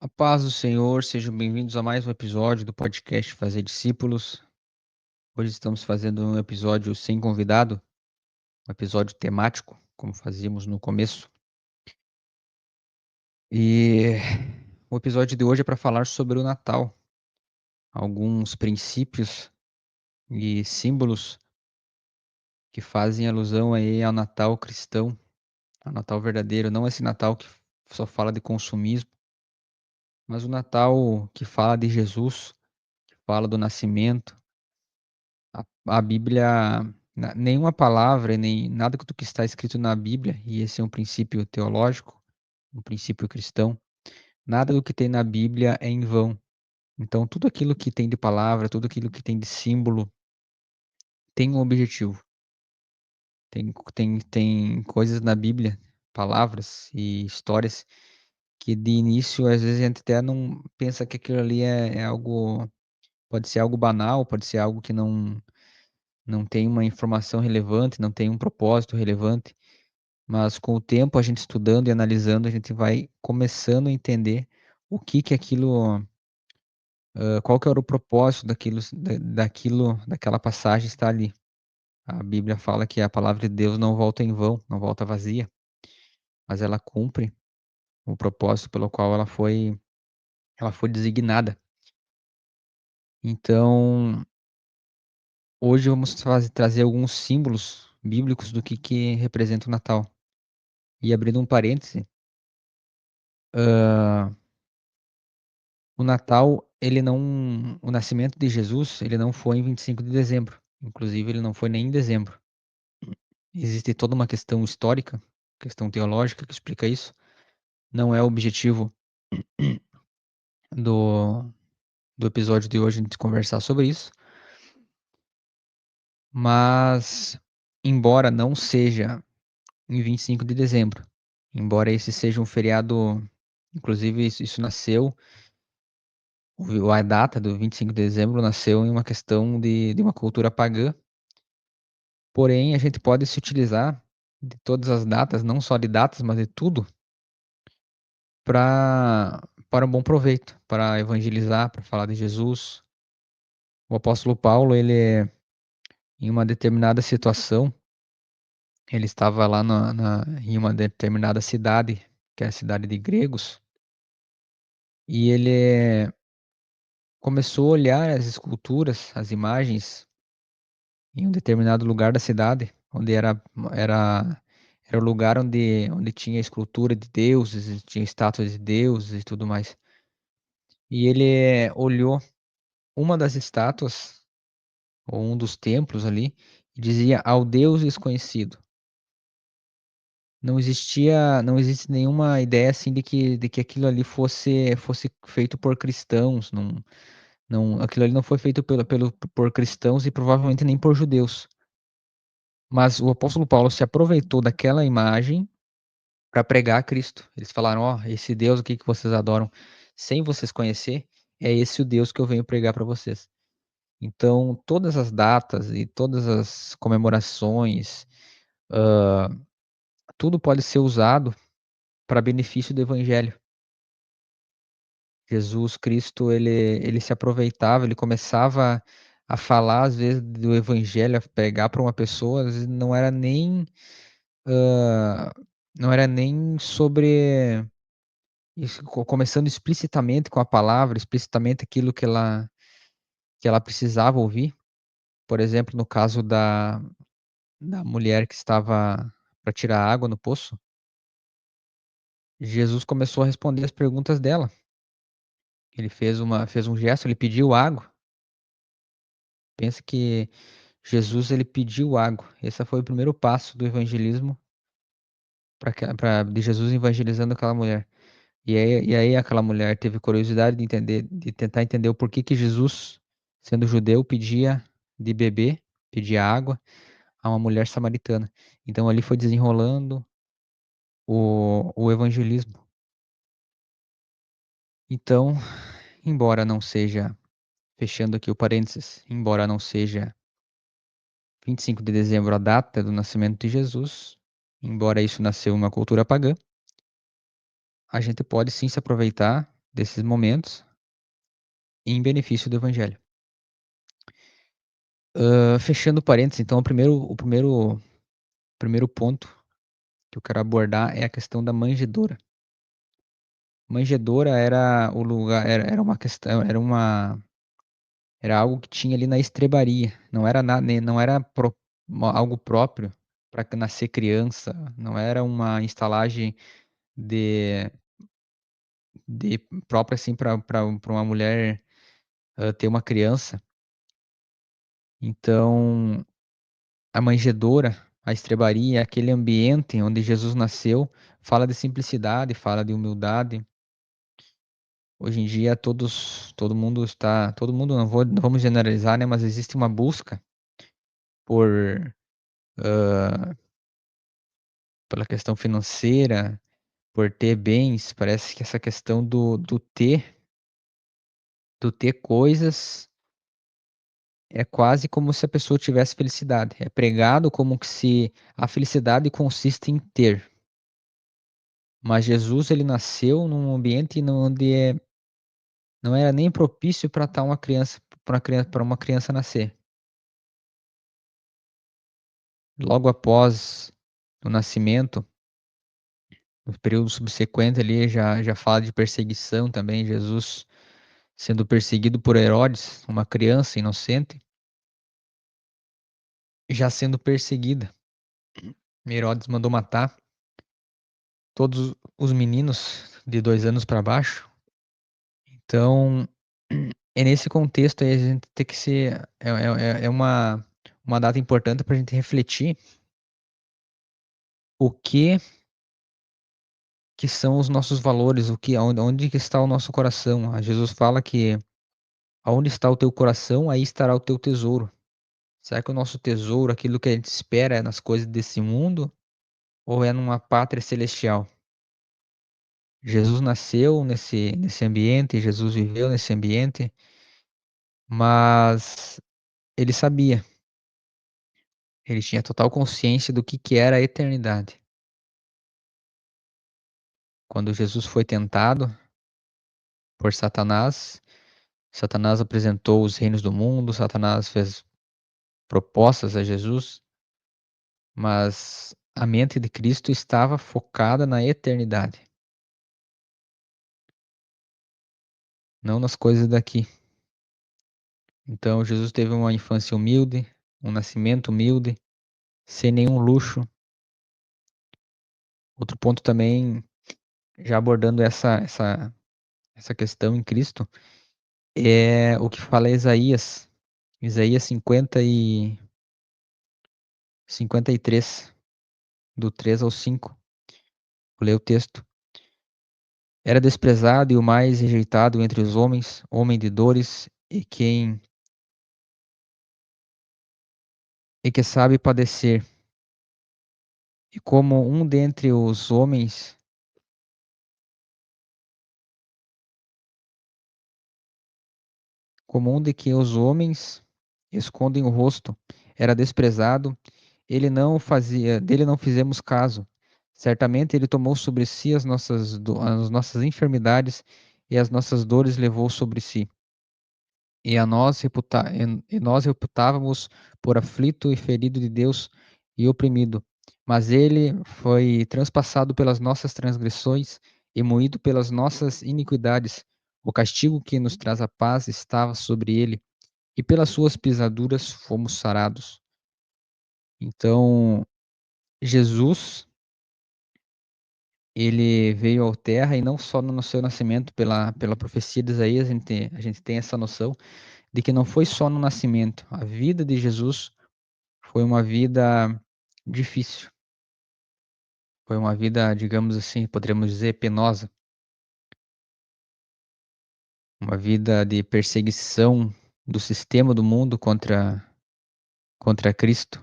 A paz do Senhor, sejam bem-vindos a mais um episódio do podcast Fazer Discípulos. Hoje estamos fazendo um episódio sem convidado, um episódio temático, como fazíamos no começo. E o episódio de hoje é para falar sobre o Natal, alguns princípios e símbolos que fazem alusão aí ao Natal cristão, ao Natal verdadeiro, não esse Natal que só fala de consumismo, mas o Natal que fala de Jesus, que fala do nascimento. A Bíblia, nenhuma palavra, nem nada do que está escrito na Bíblia, e esse é um princípio teológico, um princípio cristão, nada do que tem na Bíblia é em vão. Então, tudo aquilo que tem de palavra, tudo aquilo que tem de símbolo, tem um objetivo. Tem coisas na Bíblia, palavras e histórias, que de início, às vezes, a gente até não pensa que aquilo ali é algo, pode ser algo banal, pode ser algo que não tem uma informação relevante, não tem um propósito relevante. Mas com o tempo, a gente estudando e analisando, a gente vai começando a entender o que que aquilo, qual que era o propósito daquela passagem está ali. A Bíblia fala que a palavra de Deus não volta em vão, não volta vazia, mas ela cumpre o propósito pelo qual ela foi designada. Então, hoje vamos trazer alguns símbolos bíblicos do que representa o Natal. E abrindo um parêntese, o Natal, o nascimento de Jesus, ele não foi em 25 de dezembro. Inclusive, ele não foi nem em dezembro. Existe toda uma questão histórica, questão teológica que explica isso. Não é o objetivo do, do episódio de hoje a gente conversar sobre isso. Mas, embora não seja em 25 de dezembro, embora esse seja um feriado, inclusive isso nasceu, a data do 25 de dezembro nasceu em uma questão de uma cultura pagã. Porém, a gente pode se utilizar de todas as datas, não só de datas, mas de tudo, para um bom proveito, para evangelizar, para falar de Jesus. O apóstolo Paulo, em uma determinada situação, ele estava lá em uma determinada cidade, que é a cidade de Gregos, e ele começou a olhar as esculturas, as imagens, em um determinado lugar da cidade, onde era, era o lugar onde tinha escultura de deuses, tinha estátuas de deuses e tudo mais. E ele olhou uma das estátuas, ou um dos templos ali, e dizia ao Deus desconhecido. Não existe nenhuma ideia assim de que aquilo ali fosse feito por cristãos. Aquilo ali não foi feito por cristãos e provavelmente nem por judeus. Mas o apóstolo Paulo se aproveitou daquela imagem para pregar a Cristo. Eles falaram: ó, esse Deus aqui que vocês adoram, sem vocês conhecer, é esse o Deus que eu venho pregar para vocês. Então, todas as datas e todas as comemorações, tudo pode ser usado para benefício do evangelho. Jesus Cristo, ele se aproveitava, ele começava a falar às vezes do evangelho, a pregar para uma pessoa, às vezes hã, não era nem sobre isso, começando explicitamente com a palavra, explicitamente aquilo que ela precisava ouvir. Por exemplo, no caso da mulher que estava para tirar água no poço, Jesus começou a responder as perguntas dela. Ele fez um gesto, ele pediu água. Pensa que Jesus, ele pediu água. Esse foi o primeiro passo do evangelismo, de Jesus evangelizando aquela mulher. E aí aquela mulher teve curiosidade de tentar entender o porquê que Jesus, sendo judeu, de beber, pedia água a uma mulher samaritana. Então ali foi desenrolando o evangelismo. Então, embora não seja, fechando aqui o parênteses, embora não seja 25 de dezembro a data do nascimento de Jesus, embora isso nasceu em uma cultura pagã, a gente pode sim se aproveitar desses momentos em benefício do evangelho. Fechando parênteses, então, o primeiro ponto que eu quero abordar é a questão da manjedoura. Manjedoura era o lugar, era uma questão, era algo que tinha ali na estrebaria. Não era não era algo próprio para nascer criança. Não era uma estalagem de, de própria assim para uma mulher ter uma criança. Então, a manjedoura, a estrebaria, aquele ambiente onde Jesus nasceu, fala de simplicidade, fala de humildade. Hoje em dia todo mundo não vamos generalizar, né, mas existe uma busca por pela questão financeira, por ter bens. Parece que essa questão do ter coisas é quase como se a pessoa tivesse felicidade. É pregado como que se a felicidade consiste em ter. Mas Jesus, ele nasceu num ambiente onde não era nem propício para estar uma criança, para uma criança nascer. Logo após o nascimento, no período subsequente ali já fala de perseguição também. Jesus sendo perseguido por Herodes, uma criança inocente, já sendo perseguida. Herodes mandou matar todos os meninos de 2 anos para baixo. Então, é nesse contexto aí a gente tem que ser. É uma data importante para a gente refletir o que são os nossos valores, onde que está o nosso coração. Jesus fala que aonde está o teu coração, aí estará o teu tesouro. Será que o nosso tesouro, aquilo que a gente espera, é nas coisas desse mundo ou é numa pátria celestial? Jesus nasceu nesse ambiente, Jesus viveu nesse ambiente, mas ele sabia, ele tinha total consciência do que era a eternidade. Quando Jesus foi tentado por Satanás, Satanás apresentou os reinos do mundo, Satanás fez propostas a Jesus, mas a mente de Cristo estava focada na eternidade, não nas coisas daqui. Então, Jesus teve uma infância humilde, um nascimento humilde, sem nenhum luxo. Outro ponto também, já abordando essa questão em Cristo, é o que fala Isaías, Isaías 53, do 3 ao 5. Vou ler o texto. Era desprezado e o mais rejeitado entre os homens, homem de dores e que sabe padecer. E como um dentre os homens, como um de que os homens escondem o rosto, era desprezado, dele não fizemos caso. Certamente ele tomou sobre si as nossas enfermidades e as nossas dores levou sobre si. E nós reputávamos por aflito e ferido de Deus e oprimido. Mas ele foi transpassado pelas nossas transgressões e moído pelas nossas iniquidades. O castigo que nos traz a paz estava sobre ele, e pelas suas pisaduras fomos sarados. Então, Jesus, ele veio à terra, e não só no seu nascimento, pela profecia de Isaías, a gente tem essa noção de que não foi só no nascimento. A vida de Jesus foi uma vida difícil. Foi uma vida, digamos assim, poderíamos dizer, penosa. Uma vida de perseguição do sistema do mundo contra Cristo.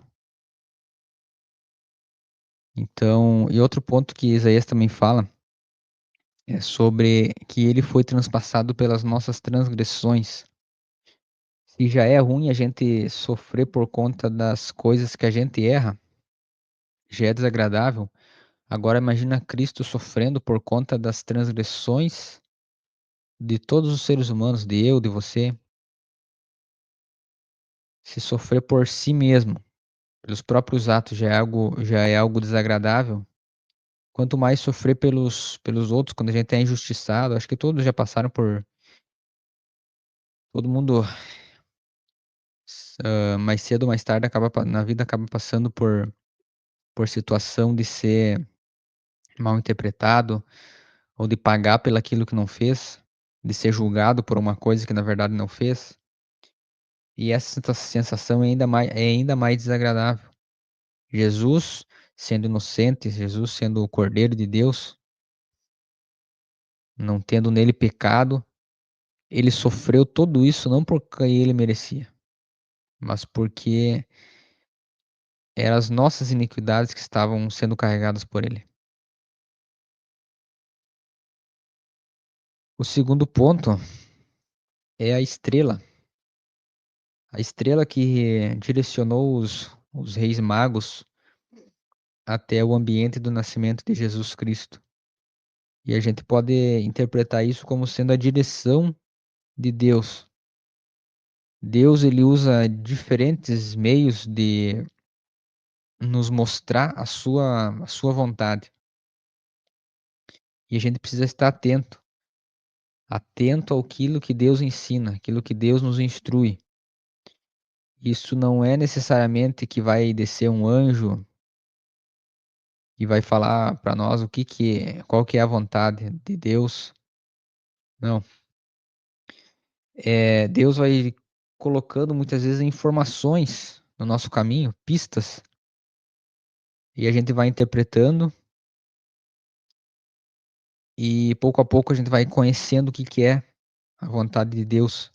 Então, e outro ponto que Isaías também fala é sobre que ele foi transpassado pelas nossas transgressões. Se já é ruim a gente sofrer por conta das coisas que a gente erra, já é desagradável. Agora imagina Cristo sofrendo por conta das transgressões de todos os seres humanos, de eu, de você, se sofrer por si mesmo, pelos próprios atos já é algo desagradável, quanto mais sofrer pelos outros quando a gente é injustiçado. Acho que todos já passaram por todo mundo, mais cedo ou mais tarde na vida acaba passando por situação de ser mal interpretado ou de pagar pelaquilo que não fez, de ser julgado por uma coisa que na verdade não fez. E essa sensação é ainda mais desagradável. Jesus sendo inocente, Jesus sendo o Cordeiro de Deus, não tendo nele pecado, ele sofreu tudo isso não porque ele merecia, mas porque eram as nossas iniquidades que estavam sendo carregadas por ele. O segundo ponto é a estrela que direcionou os reis magos até o ambiente do nascimento de Jesus Cristo. E a gente pode interpretar isso como sendo a direção de Deus. Deus ele usa diferentes meios de nos mostrar a sua vontade. E a gente precisa estar atento àquilo que Deus ensina, aquilo que Deus nos instrui. Isso não é necessariamente que vai descer um anjo e vai falar para nós qual que é a vontade de Deus. Não. Deus vai colocando muitas vezes informações no nosso caminho, pistas, e a gente vai interpretando e pouco a pouco a gente vai conhecendo o que que é a vontade de Deus.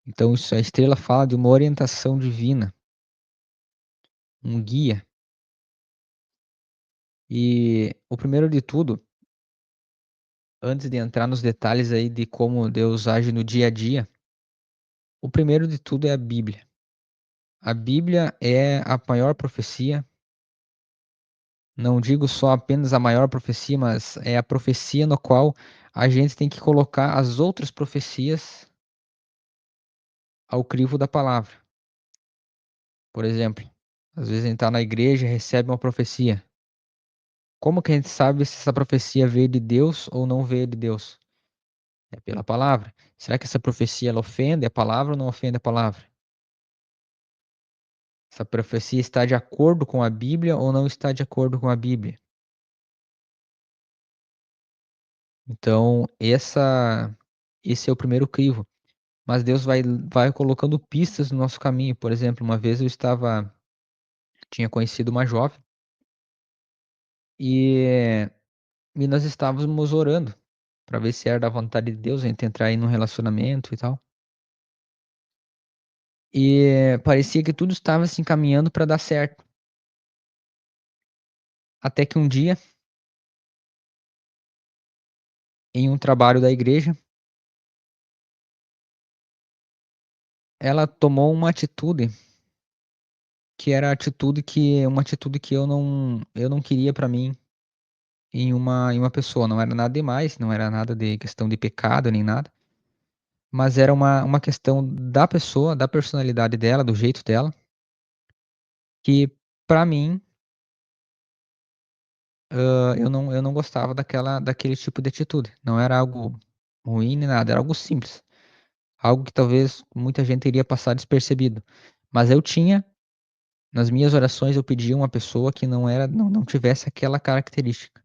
Então, a estrela fala de uma orientação divina, um guia. E o primeiro de tudo, antes de entrar nos detalhes aí de como Deus age no dia a dia, o primeiro de tudo é a Bíblia. A Bíblia é a maior profecia. Não digo só apenas a maior profecia, mas é a profecia no qual a gente tem que colocar as outras profecias ao crivo da palavra. Por exemplo, às vezes a gente está na igreja e recebe uma profecia. Como que a gente sabe se essa profecia veio de Deus ou não veio de Deus? É pela palavra. Será que essa profecia ela ofende a palavra ou não ofende a palavra? Essa profecia está de acordo com a Bíblia ou não está de acordo com a Bíblia? Então, esse é o primeiro crivo. Mas Deus vai colocando pistas no nosso caminho. Por exemplo, uma vez tinha conhecido uma jovem e, e nós estávamos orando para ver se era da vontade de Deus a gente entrar aí num relacionamento e tal. E parecia que tudo estava se encaminhando para dar certo. Até que um dia, em um trabalho da igreja, ela tomou uma atitude que era uma atitude que eu não queria para mim em uma pessoa. Não era nada demais, não era nada de questão de pecado nem nada, mas era uma questão da pessoa, da personalidade dela, do jeito dela, que para mim, eu não gostava daquele tipo de atitude. Não era algo ruim nem nada, era algo simples, algo que talvez muita gente iria passar despercebido. Mas nas minhas orações eu pedia uma pessoa que não tivesse aquela característica.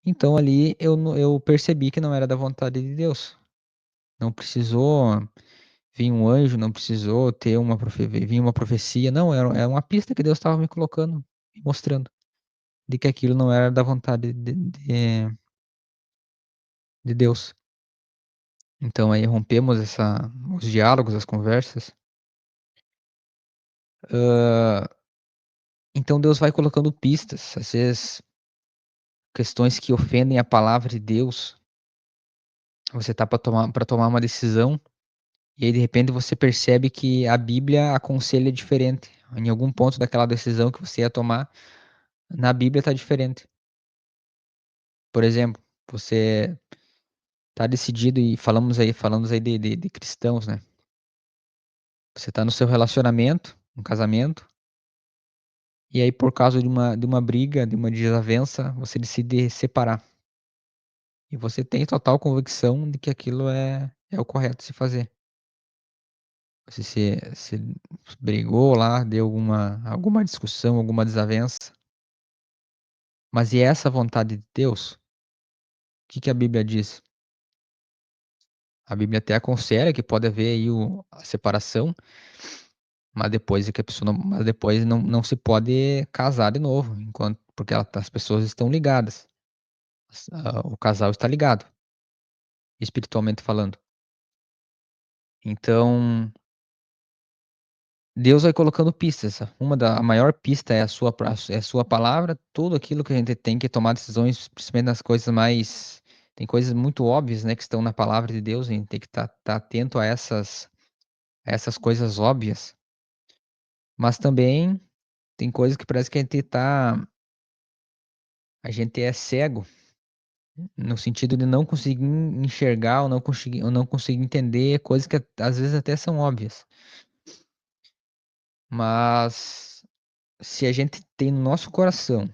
Então ali eu percebi que não era da vontade de Deus. Não precisou vir um anjo, não precisou vir uma profecia. Não, era uma pista que Deus estava me colocando, me mostrando, de que aquilo não era da vontade de Deus. Então aí rompemos os diálogos, as conversas. Ah, então Deus vai colocando pistas, às vezes questões que ofendem a palavra de Deus. Você tá para tomar uma decisão. E aí, de repente, você percebe que a Bíblia aconselha diferente. Em algum ponto daquela decisão que você ia tomar, na Bíblia está diferente. Por exemplo, você tá decidido e falamos aí de cristãos, né. Você tá no seu relacionamento, um casamento, e aí por causa de uma briga, de uma desavença, você decide separar. E você tem total convicção de que aquilo é o correto se fazer. Você se brigou lá, deu alguma discussão, alguma desavença, mas e essa vontade de Deus? O que que a Bíblia diz? A Bíblia até aconselha que pode haver aí a separação, mas depois não se pode casar de novo, enquanto porque as pessoas estão ligadas, o casal está ligado, espiritualmente falando. Então, Deus vai colocando pistas. A maior pista é a sua palavra, tudo aquilo que a gente tem que tomar decisões, principalmente nas coisas mais tem coisas muito óbvias, né, que estão na palavra de Deus, a gente tem que estar atento a essas coisas óbvias, mas também tem coisas que parece que a gente é cego, no sentido de não conseguir enxergar ou não conseguir entender coisas que às vezes até são óbvias. Mas se a gente tem no nosso coração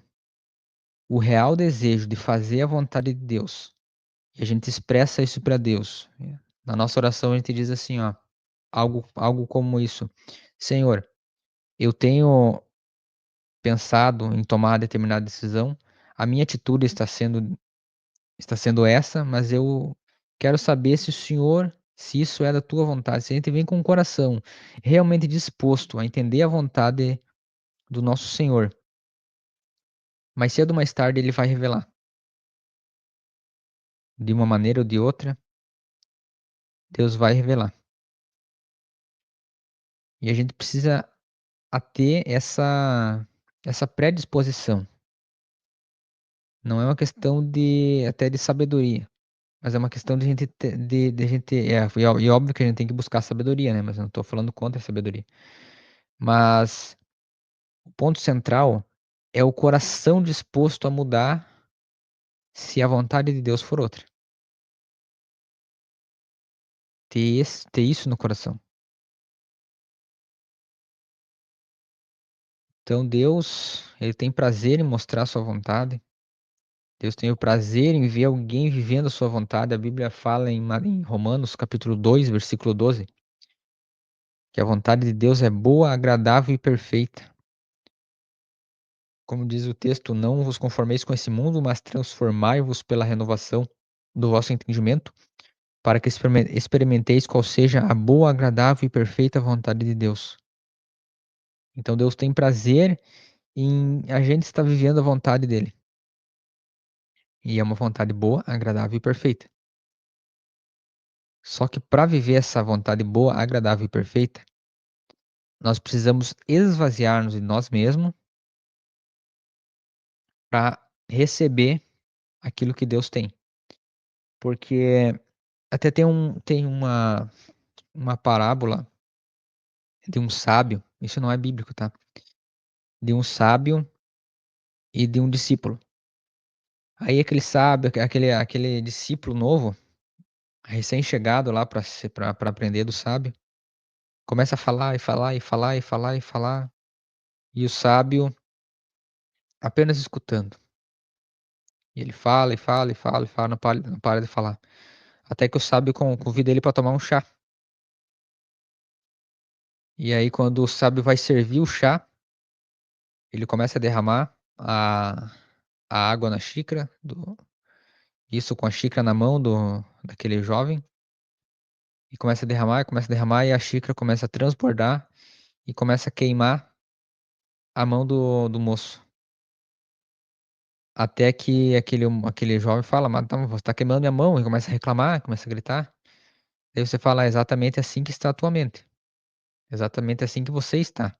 o real desejo de fazer a vontade de Deus, e a gente expressa isso para Deus, na nossa oração a gente diz assim, ó, algo como isso: "Senhor, eu tenho pensado em tomar determinada decisão, a minha atitude está sendo essa, mas eu quero saber se isso é da tua vontade", se a gente vem com o coração realmente disposto a entender a vontade do nosso Senhor, mais cedo ou mais tarde ele vai revelar, de uma maneira ou de outra, Deus vai revelar. E a gente precisa ter essa predisposição. Não é uma questão de sabedoria, mas é uma questão de a gente ter de a gente e óbvio que a gente tem que buscar sabedoria, né, mas eu não estou falando contra a sabedoria. Mas o ponto central é o coração disposto a mudar se a vontade de Deus for outra. Ter isso no coração. Então Deus, ele tem prazer em mostrar a sua vontade. Deus tem o prazer em ver alguém vivendo a sua vontade. A Bíblia fala em Romanos capítulo 2, versículo 12, que a vontade de Deus é boa, agradável e perfeita. Como diz o texto: "Não vos conformeis com esse mundo, mas transformai-vos pela renovação do vosso entendimento, para que experimenteis qual seja a boa, agradável e perfeita vontade de Deus." Então Deus tem prazer em a gente estar vivendo a vontade dele. E é uma vontade boa, agradável e perfeita. Só que para viver essa vontade boa, agradável e perfeita, nós precisamos esvaziar-nos de nós mesmos para receber aquilo que Deus tem. Porque até tem uma parábola de um sábio, isso não é bíblico, tá? De um sábio e de um discípulo. Aí aquele sábio, aquele discípulo novo, recém-chegado lá para aprender do sábio, começa a falar e falar e falar e falar e falar, e o sábio apenas escutando. E ele fala e fala e fala e fala, não para de falar. Até que o sábio convida ele para tomar um chá. E aí quando o sábio vai servir o chá, ele começa a derramar a água na xícara, isso com a xícara na mão daquele jovem, e começa a derramar, e a xícara começa a transbordar e começa a queimar a mão do moço. Até que aquele jovem fala: "Mas tá, você está queimando minha mão", e começa a reclamar, começa a gritar. Aí você fala: "É exatamente assim que está a tua mente, exatamente assim que você está.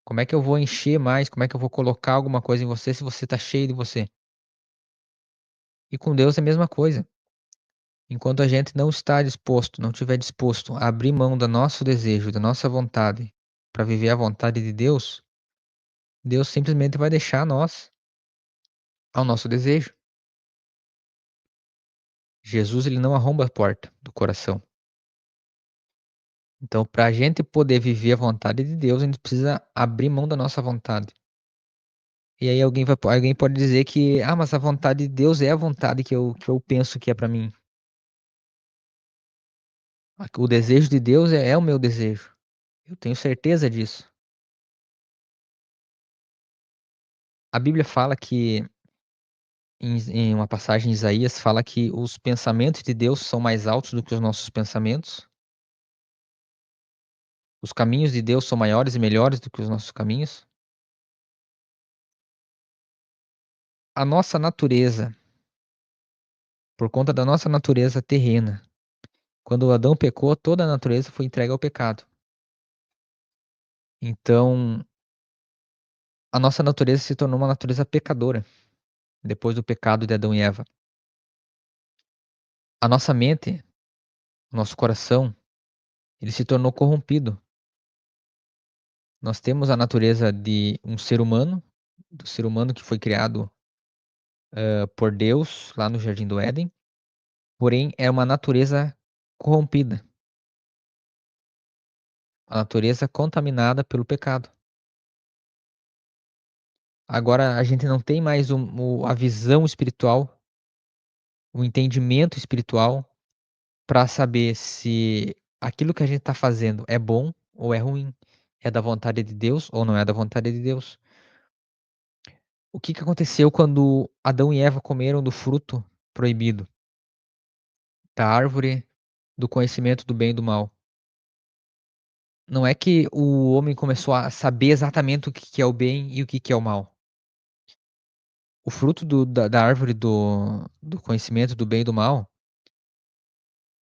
Como é que eu vou encher mais, como é que eu vou colocar alguma coisa em você se você está cheio de você?" E com Deus é a mesma coisa. Enquanto a gente não estiver disposto a abrir mão do nosso desejo, da nossa vontade, para viver a vontade de Deus, Deus simplesmente vai deixar nós ao nosso desejo. Jesus, ele não arromba a porta do coração. Então, para a gente poder viver a vontade de Deus, a gente precisa abrir mão da nossa vontade. E aí alguém pode dizer que, mas a vontade de Deus é a vontade que eu penso que é para mim. O desejo de Deus é o meu desejo. Eu tenho certeza disso. A Bíblia fala que, em uma passagem em Isaías, fala que os pensamentos de Deus são mais altos do que os nossos pensamentos. Os caminhos de Deus são maiores e melhores do que os nossos caminhos. A nossa natureza, por conta da nossa natureza terrena, quando Adão pecou, toda a natureza foi entregue ao pecado. Então, a nossa natureza se tornou uma natureza pecadora depois do pecado de Adão e Eva. A nossa mente, o nosso coração, ele se tornou corrompido. Nós temos a natureza de um ser humano, do ser humano que foi criado por Deus lá no Jardim do Éden, porém é uma natureza corrompida, a natureza contaminada pelo pecado. Agora a gente não tem mais a visão espiritual, o entendimento espiritual para saber se aquilo que a gente está fazendo é bom ou é ruim, é da vontade de Deus ou não é da vontade de Deus. O que que aconteceu quando Adão e Eva comeram do fruto proibido, da árvore do conhecimento do bem e do mal? Não é que o homem começou a saber exatamente o que que é o bem e o que que é o mal. O fruto da árvore do conhecimento do bem e do mal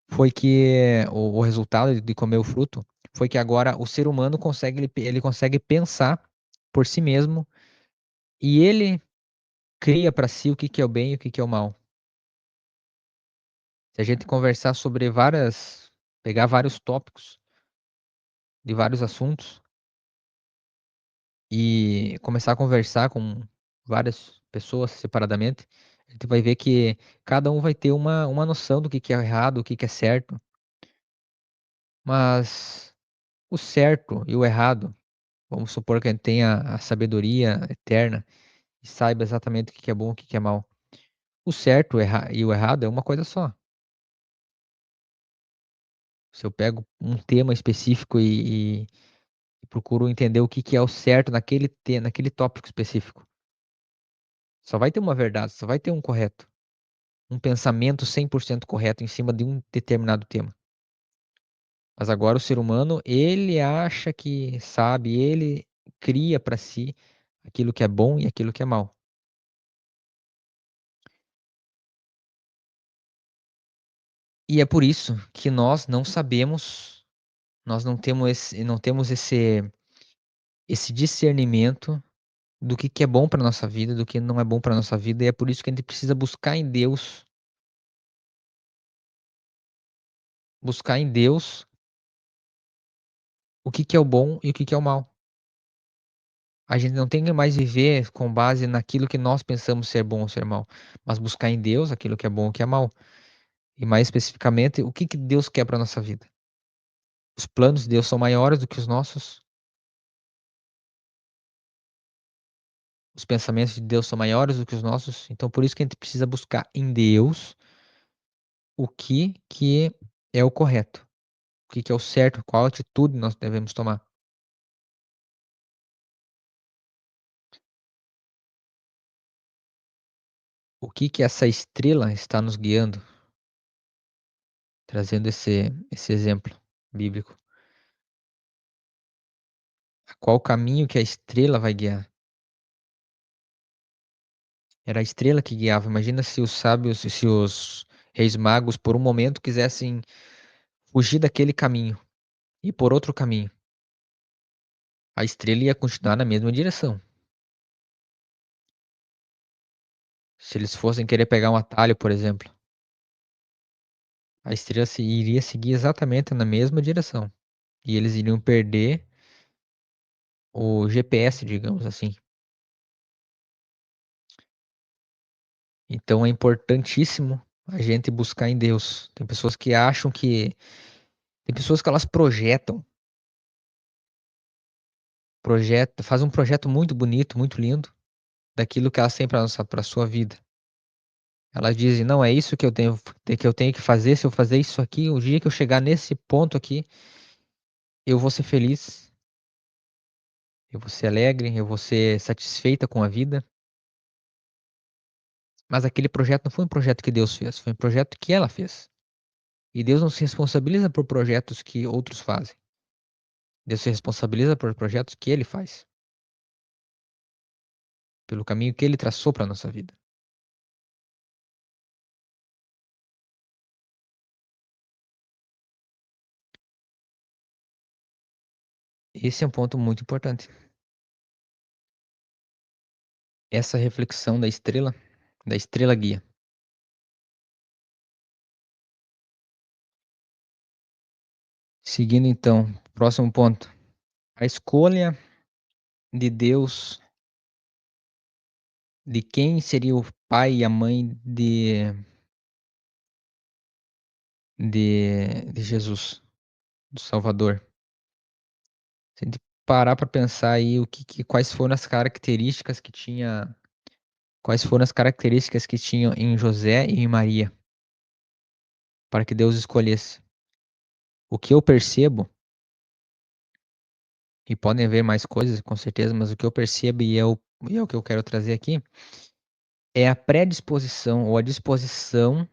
foi que o resultado de comer o fruto foi que agora o ser humano consegue, ele consegue pensar por si mesmo e ele cria para si o que que é o bem e o que que é o mal. Se a gente conversar sobre pegar vários tópicos de vários assuntos e começar a conversar com várias pessoas separadamente, a gente vai ver que cada um vai ter uma noção do que é errado, o que que é certo, mas o certo e o errado, vamos supor que a gente tenha a sabedoria eterna e saiba exatamente o que que é bom e o que que é mal. O certo e o errado é uma coisa só. Se eu pego um tema específico e procuro entender o que que é o certo naquele tópico específico, só vai ter uma verdade, só vai ter um correto. Um pensamento 100% correto em cima de um determinado tema. Mas agora o ser humano, ele acha que sabe, ele cria para si aquilo que é bom e aquilo que é mal. E é por isso que nós não sabemos, nós não temos esse discernimento do que é bom para nossa vida, do que não é bom para nossa vida, e é por isso que a gente precisa buscar em Deus o que é o bom e o que é o mal. A gente não tem que mais viver com base naquilo que nós pensamos ser bom ou ser mal, mas buscar em Deus aquilo que é bom e o que é mal. E mais especificamente, o que que Deus quer para nossa vida? Os planos de Deus são maiores do que os nossos, os pensamentos de Deus são maiores do que os nossos, então por isso que a gente precisa buscar em Deus o que é o correto, o que é o certo, qual atitude nós devemos tomar. O que que essa estrela está nos guiando, trazendo esse exemplo bíblico. Qual caminho que a estrela vai guiar? Era a estrela que guiava. Imagina se os sábios, se os reis magos, por um momento, quisessem fugir daquele caminho e por outro caminho. A estrela ia continuar na mesma direção. Se eles fossem querer pegar um atalho, por exemplo, a estrela iria seguir exatamente na mesma direção. E eles iriam perder o GPS, digamos assim. Então é importantíssimo a gente buscar em Deus. Tem pessoas que acham que. Tem pessoas que elas fazem um projeto muito bonito, muito lindo, daquilo que elas têm para sua vida. Elas dizem, não, é isso que eu tenho que fazer. Se eu fazer isso aqui, o dia que eu chegar nesse ponto aqui, eu vou ser feliz, eu vou ser alegre, eu vou ser satisfeita com a vida. Mas aquele projeto não foi um projeto que Deus fez, foi um projeto que ela fez. E Deus não se responsabiliza por projetos que outros fazem. Deus se responsabiliza por projetos que Ele faz, pelo caminho que Ele traçou para a nossa vida. Esse é um ponto muito importante. Essa reflexão da estrela guia. Seguindo então, próximo ponto. A escolha de Deus, de quem seria o pai e a mãe de Jesus, do Salvador. Se a gente parar para pensar aí quais foram as características que tinha, quais foram as características que tinham em José e em Maria, para que Deus escolhesse. O que eu percebo, e podem haver mais coisas, com certeza, mas o que eu percebo e é o que eu quero trazer aqui, é a predisposição ou a disposição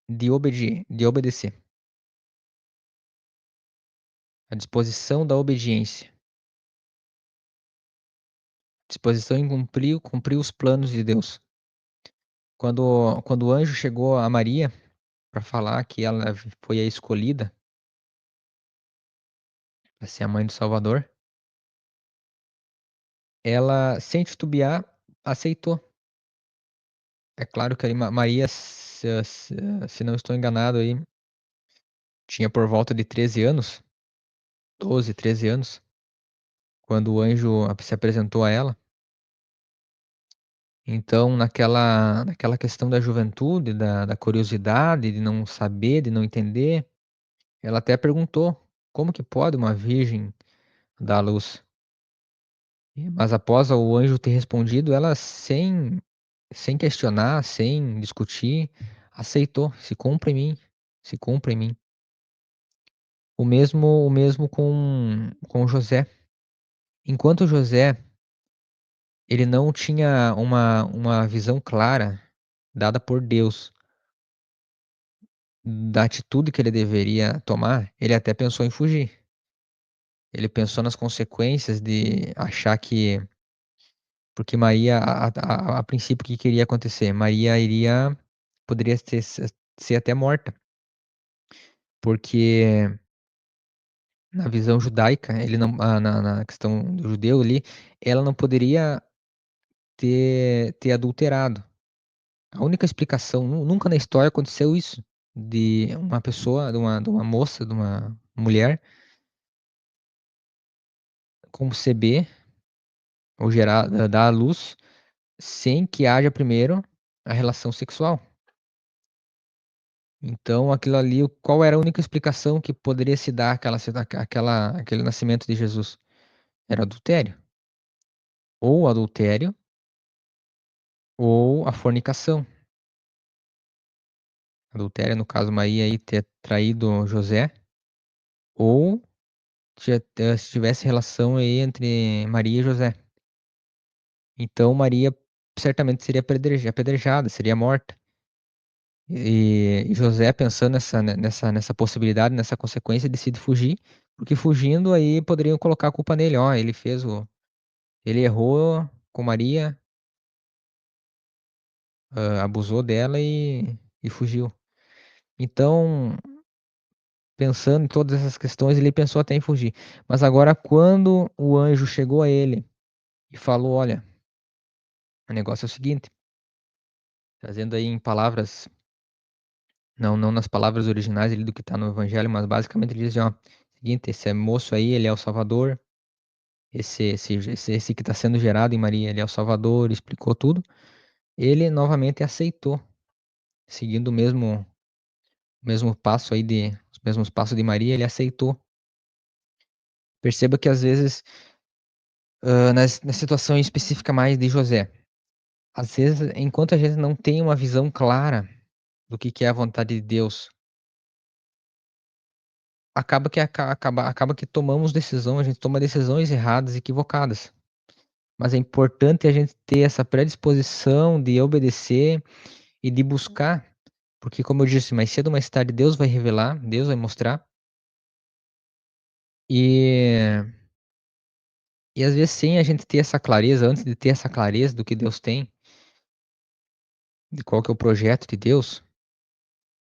de obedecer. A disposição da obediência. Disposição em cumprir os planos de Deus. Quando o anjo chegou a Maria para falar que ela foi a escolhida para ser a mãe do Salvador, ela, sem titubear, aceitou. É claro que Maria, se não estou enganado aí, tinha por volta de 13 anos, 12, 13 anos, quando o anjo se apresentou a ela. Então, naquela questão da juventude, da curiosidade, de não saber, de não entender, ela até perguntou: como que pode uma virgem dar à luz? Mas após o anjo ter respondido, ela, sem questionar, sem discutir, aceitou: se cumpra em mim, se cumpra em mim. O mesmo com José. Enquanto José, ele não tinha uma visão clara dada por Deus da atitude que ele deveria tomar, ele até pensou em fugir. Ele pensou nas consequências de achar que, porque Maria, a princípio, o que queria acontecer? Poderia ser até morta, porque na visão judaica, ele não, na questão do judeu ali, ela não poderia ter adulterado. A única explicação, nunca na história aconteceu isso, de uma pessoa, de uma moça, de uma mulher conceber ou gerar, dar à luz sem que haja primeiro a relação sexual. Então, aquilo ali, qual era a única explicação que poderia se dar aquele nascimento de Jesus? Era adultério. Ou adultério, ou a fornicação. Adultério, no caso, Maria aí ter traído José, ou se tivesse relação aí entre Maria e José. Então, Maria certamente seria apedrejada, seria morta. E José, pensando nessa possibilidade, nessa consequência, decide fugir, porque fugindo aí poderiam colocar a culpa nele. Ó, ele errou com Maria, abusou dela e fugiu. Então, pensando em todas essas questões, ele pensou até em fugir. Mas agora, quando o anjo chegou a ele e falou: olha, o negócio é o seguinte, trazendo aí em palavras, não nas palavras originais ali do que está no Evangelho, mas basicamente ele diz: ó, seguinte, esse moço aí, ele é o Salvador. Esse que está sendo gerado em Maria, ele é o Salvador, explicou tudo. Ele novamente aceitou. seguindo o mesmo passo aí os mesmos passos de Maria, ele aceitou. Perceba que às vezes, na situação específica mais de José, às vezes, enquanto a gente não tem uma visão clara do que é a vontade de Deus, acaba que tomamos decisão, a gente toma decisões erradas, equivocadas. Mas é importante a gente ter essa predisposição de obedecer e de buscar, porque como eu disse, mais cedo ou mais tarde Deus vai revelar, Deus vai mostrar. E, e às vezes sem a gente ter essa clareza, antes de ter essa clareza do que Deus tem, de qual que é o projeto de Deus,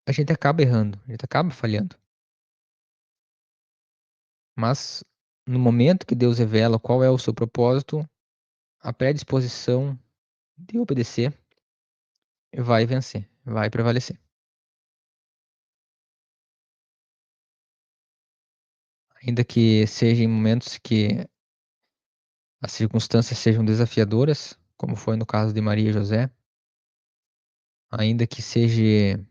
a gente acaba errando, a gente acaba falhando. Mas no momento que Deus revela qual é o seu propósito, a predisposição de obedecer vai vencer, vai prevalecer. Ainda que seja em momentos que as circunstâncias sejam desafiadoras, como foi no caso de Maria e José, ainda que seja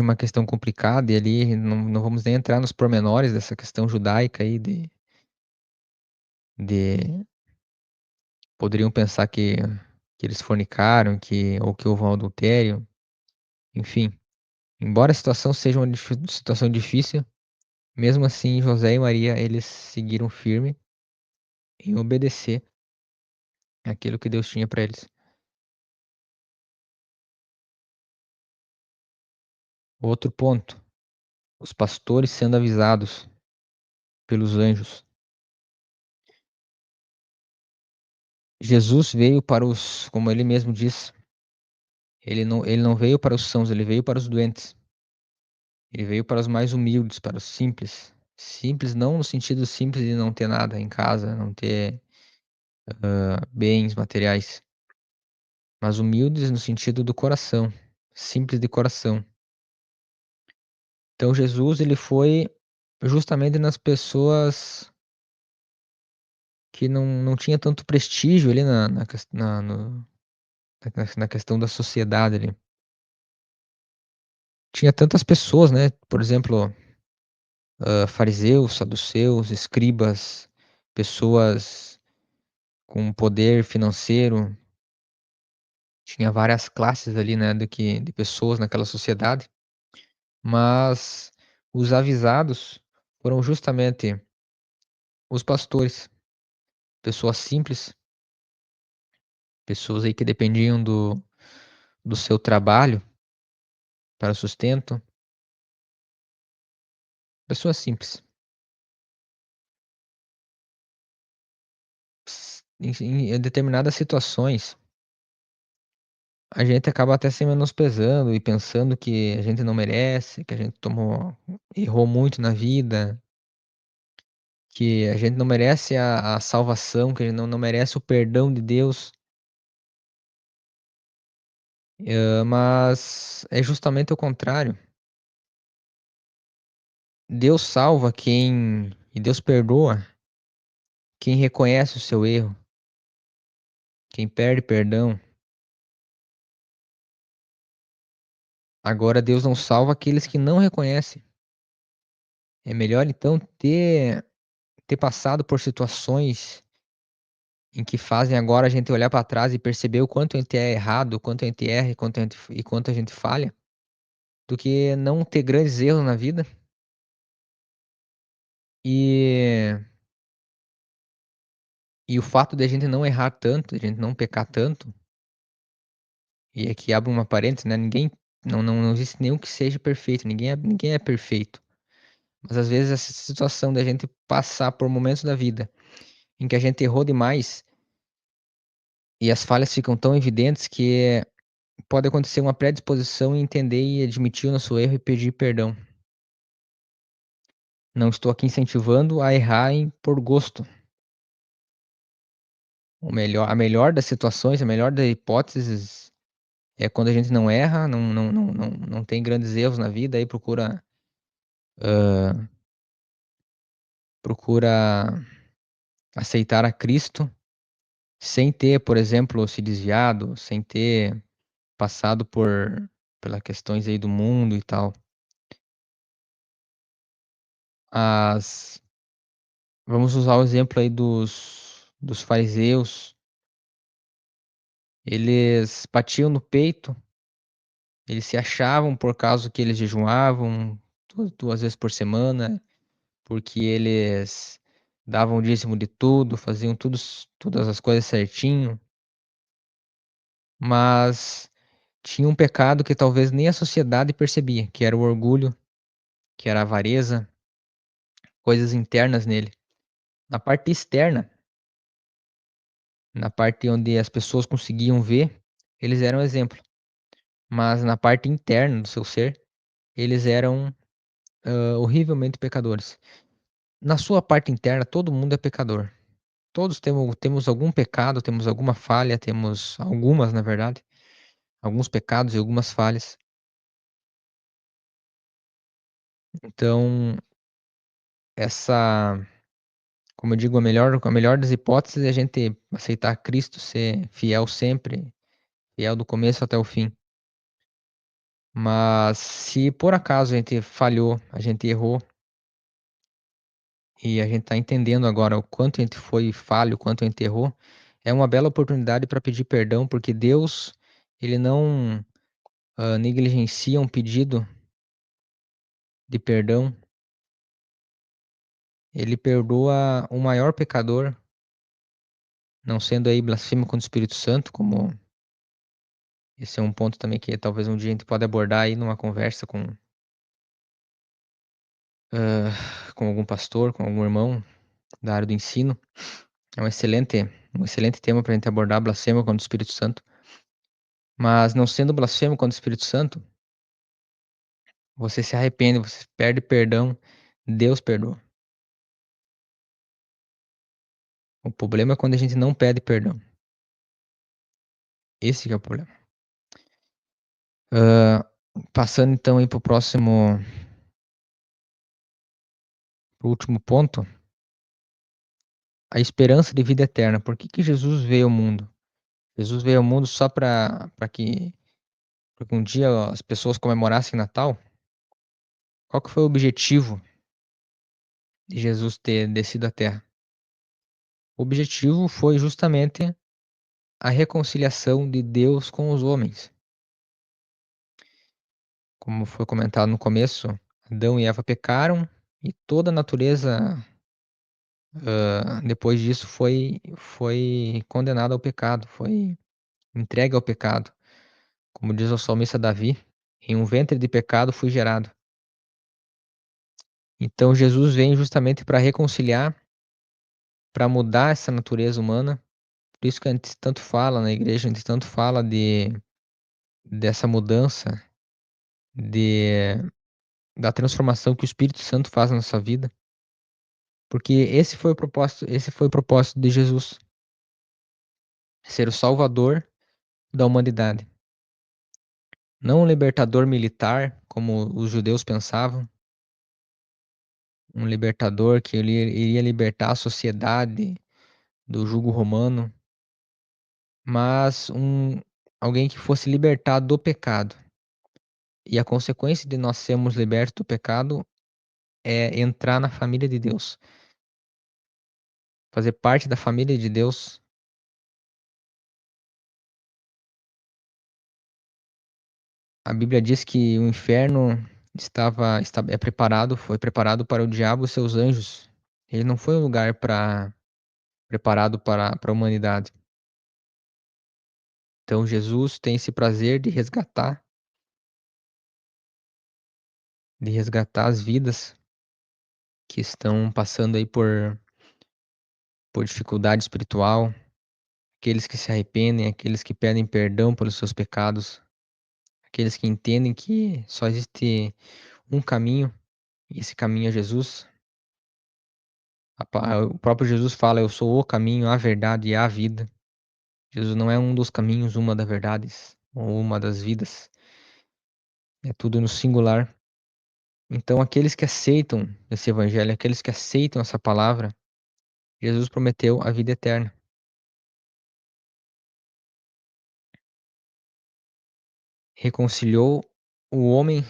uma questão complicada, e ali não vamos nem entrar nos pormenores dessa questão judaica aí de poderiam pensar que eles fornicaram, ou que houve um adultério, enfim. Embora a situação seja uma situação difícil, mesmo assim José e Maria eles seguiram firme em obedecer aquilo que Deus tinha para eles. Outro ponto, os pastores sendo avisados pelos anjos. Jesus veio para os, como ele mesmo diz, ele não veio para os sãos, ele veio para os doentes. Ele veio para os mais humildes, para os simples. Simples não no sentido simples de não ter nada em casa, não ter bens materiais, mas humildes no sentido do coração, simples de coração. Então Jesus ele foi justamente nas pessoas que não tinha tanto prestígio ali na questão da sociedade ali. Tinha tantas pessoas, né? Por exemplo, fariseus, saduceus, escribas, pessoas com poder financeiro. Tinha várias classes ali, né, de pessoas naquela sociedade, mas os avisados foram justamente os pastores, pessoas simples, pessoas aí que dependiam do seu trabalho para o sustento, pessoas simples. Em determinadas situações, a gente acaba até se menosprezando e pensando que a gente não merece, que a gente errou muito na vida, que a gente não merece a salvação, que a gente não merece o perdão de Deus. Mas é justamente o contrário. Deus salva e Deus perdoa quem reconhece o seu erro, quem perde perdão. Agora Deus não salva aqueles que não reconhecem. É melhor então ter passado por situações em que fazem agora a gente olhar para trás e perceber o quanto a gente é errado, o quanto a gente erra e quanto a gente falha, do que não ter grandes erros na vida e, e o fato de a gente não errar tanto, de a gente não pecar tanto. E aqui abre uma parênteses, né? Não existe nenhum que seja perfeito, ninguém é perfeito. Mas às vezes essa situação da gente passar por momentos da vida em que a gente errou demais e as falhas ficam tão evidentes que pode acontecer uma predisposição em entender e admitir o nosso erro e pedir perdão. Não estou aqui incentivando a errar por gosto. A melhor das situações, a melhor das hipóteses é quando a gente não erra, não tem grandes erros na vida, aí procura aceitar a Cristo sem ter, por exemplo, se desviado, sem ter passado pelas questões aí do mundo e tal. As Vamos usar o exemplo aí dos fariseus, eles batiam no peito, eles se achavam por causa que eles jejuavam 2 vezes por semana, porque eles davam o dízimo de tudo, faziam todas as coisas certinho, mas tinha um pecado que talvez nem a sociedade percebia, que era o orgulho, que era a avareza, coisas internas nele. Na parte externa, na parte onde as pessoas conseguiam ver, eles eram exemplo. Mas na parte interna do seu ser, eles eram horrivelmente pecadores. Na sua parte interna, todo mundo é pecador. Todos temos algum pecado, temos alguma falha, temos algumas, na verdade, alguns pecados e algumas falhas. Então, essa, como eu digo, a melhor das hipóteses é a gente aceitar Cristo, ser fiel sempre, fiel do começo até o fim. Mas se por acaso a gente falhou, a gente errou, e a gente está entendendo agora o quanto a gente foi falho, o quanto a gente errou, é uma bela oportunidade para pedir perdão, porque Deus, ele não negligencia um pedido de perdão, ele perdoa o maior pecador, não sendo aí blasfemo contra o Espírito Santo, como esse é um ponto também que talvez um dia a gente pode abordar aí numa conversa com algum pastor, com algum irmão da área do ensino. É um excelente tema para a gente abordar, blasfemo contra o Espírito Santo. Mas não sendo blasfemo contra o Espírito Santo, você se arrepende, você perde perdão, Deus perdoa. O problema é quando a gente não pede perdão. Esse que é o problema. Ah, Passando então aí pro último ponto, a esperança de vida eterna. Por que que Jesus veio ao mundo? Jesus veio ao mundo só para que um dia as pessoas comemorassem Natal? Qual que foi o objetivo de Jesus ter descido à Terra? O objetivo foi justamente a reconciliação de Deus com os homens. Como foi comentado no começo, Adão e Eva pecaram e toda a natureza, depois disso, foi condenada ao pecado, foi entregue ao pecado. Como diz o salmista Davi, em um ventre de pecado fui gerado. Então Jesus vem justamente para reconciliar, para mudar essa natureza humana. Por isso que a gente tanto fala na igreja, a gente tanto fala dessa mudança, de, da transformação que o Espírito Santo faz na nossa vida. Porque esse foi o propósito de Jesus, ser o salvador da humanidade. Não um libertador militar, como os judeus pensavam, um libertador que ele iria libertar a sociedade do jugo romano, mas alguém que fosse libertado do pecado. E a consequência de nós sermos libertos do pecado é entrar na família de Deus, fazer parte da família de Deus. A Bíblia diz que o inferno foi preparado para o diabo e seus anjos. Ele não foi um lugar preparado para a humanidade. Então Jesus tem esse prazer de resgatar as vidas que estão passando aí por dificuldade espiritual, aqueles que se arrependem, aqueles que pedem perdão pelos seus pecados, aqueles que entendem que só existe um caminho, e esse caminho é Jesus. O próprio Jesus fala: Eu sou o caminho, a verdade e a vida. Jesus não é um dos caminhos, uma das verdades ou uma das vidas. É tudo no singular. Então, aqueles que aceitam esse evangelho, aqueles que aceitam essa palavra, Jesus prometeu a vida eterna. reconciliou o homem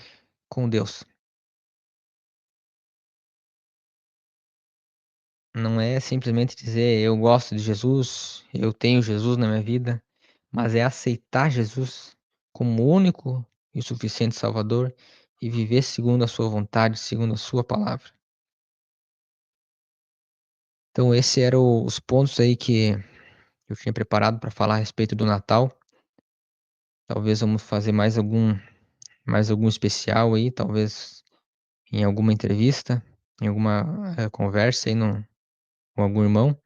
com Deus. Não é simplesmente dizer: "Eu gosto de Jesus, eu tenho Jesus na minha vida", mas é aceitar Jesus como o único e suficiente Salvador e viver segundo a sua vontade, segundo a sua palavra. Então esse eram os pontos aí que eu tinha preparado para falar a respeito do Natal. Talvez vamos fazer mais algum especial aí, talvez em alguma entrevista, em alguma, conversa aí com algum irmão,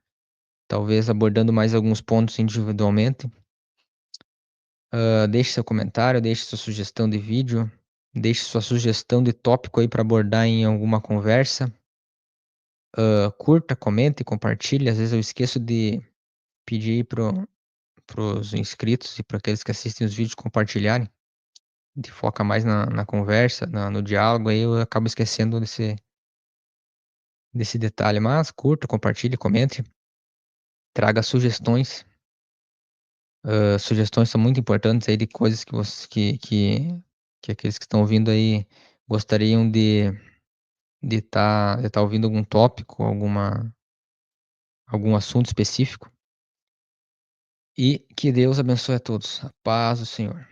talvez abordando mais alguns pontos individualmente. Deixe seu comentário, deixe sua sugestão de vídeo, deixe sua sugestão de tópico aí para abordar em alguma conversa. Curta, comente, compartilhe. Às vezes eu esqueço de pedir para os inscritos e para aqueles que assistem os vídeos compartilharem. De foca mais na conversa, no diálogo, aí eu acabo esquecendo desse detalhe. Mas curta, compartilhe, comente, traga sugestões. Sugestões são muito importantes aí de coisas que você que aqueles que estão ouvindo aí gostariam de estar ouvindo algum tópico, algum assunto específico. E que Deus abençoe a todos. A paz do Senhor.